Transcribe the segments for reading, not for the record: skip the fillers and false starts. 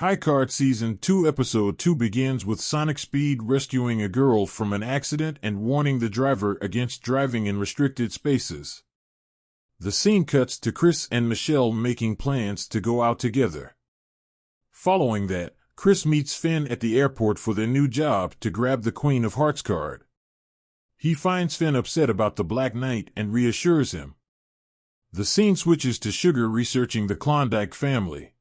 High Card Season 2 Episode 2 begins with Sonic Speed rescuing a girl from an accident and warning the driver against driving in restricted spaces. The scene cuts to Chris and Michelle making plans to go out together. Following that, Chris meets Finn at the airport for their new job to grab the Queen of Hearts card. He finds Finn upset about the Black Knight and reassures him. The scene switches to Sugar researching the Klondike family.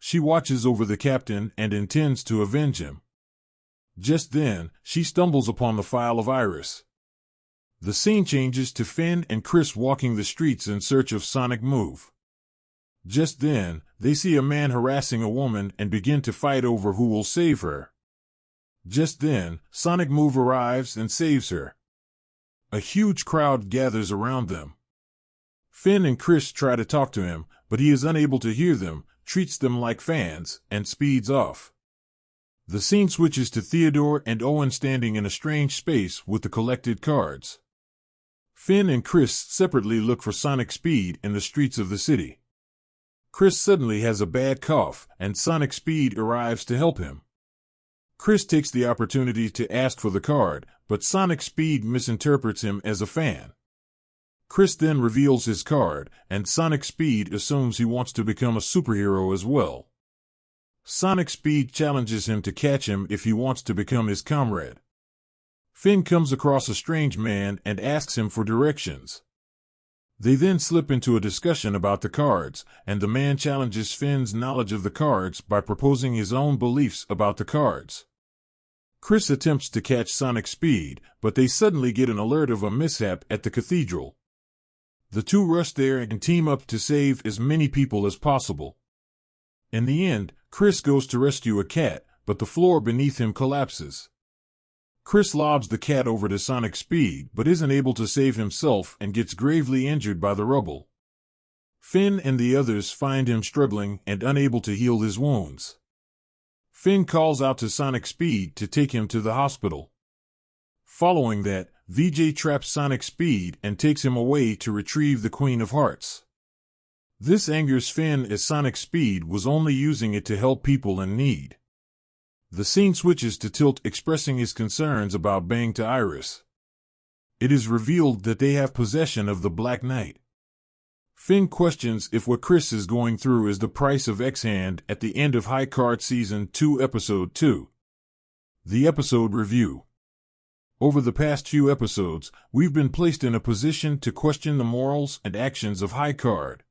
She watches over the captain and intends to avenge him. Just then, she stumbles upon the file of Iris. The scene changes to Finn and Chris walking the streets in search of Sonic Move. Just then, they see a man harassing a woman and begin to fight over who will save her. Just then, Sonic Move arrives and saves her. A huge crowd gathers around them. Finn and Chris try to talk to him, but he is unable to hear them, treats them like fans, and speeds off. The scene switches to Theodore and Owen standing in a strange space with the collected cards. Finn and Chris separately look for Sonic Speed in the streets of the city. Chris suddenly has a bad cough, and Sonic Speed arrives to help him. Chris takes the opportunity to ask for the card, but Sonic Speed misinterprets him as a fan. Chris then reveals his card, and Sonic Speed assumes he wants to become a superhero as well. Sonic Speed challenges him to catch him if he wants to become his comrade. Finn comes across a strange man and asks him for directions. They then slip into a discussion about the cards, and the man challenges Finn's knowledge of the cards by proposing his own beliefs about the cards. Chris attempts to catch Sonic Speed, but they suddenly get an alert of a mishap at the cathedral. The two rush there and team up to save as many people as possible. In the end, Chris goes to rescue a cat, but the floor beneath him collapses. Chris lobs the cat over to Sonic Speed but isn't able to save himself and gets gravely injured by the rubble. Finn and the others find him struggling and unable to heal his wounds. Finn calls out to Sonic Speed to take him to the hospital. Following that, VJ traps Sonic Speed and takes him away to retrieve the Queen of Hearts. This angers Finn as Sonic Speed was only using it to help people in need. The scene switches to Tilt expressing his concerns about Bang to Iris. It is revealed that they have possession of the Black Knight. Finn questions if what Chris is going through is the price of X-Hand at the end of High Card Season 2 Episode 2. The episode review. Over the past few episodes, we've been placed in a position to question the morals and actions of High Card.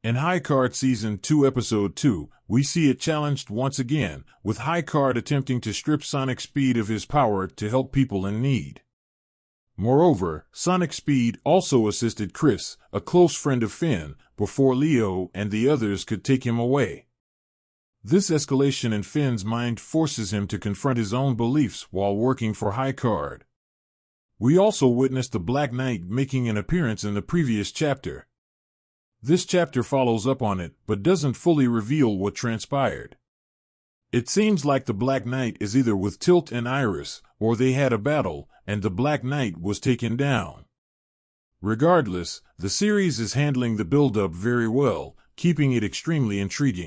In High Card Season 2 Episode 2, we see it challenged once again, with High Card attempting to strip Sonic Speed of his power to help people in need. Moreover, Sonic Speed also assisted Chris, a close friend of Finn, before Leo and the others could take him away. This escalation in Finn's mind forces him to confront his own beliefs while working for High Card. We also witnessed the Black Knight making an appearance in the previous chapter. This chapter follows up on it, but doesn't fully reveal what transpired. It seems like the Black Knight is either with Tilt and Iris, or they had a battle, and the Black Knight was taken down. Regardless, the series is handling the build-up very well, keeping it extremely intriguing.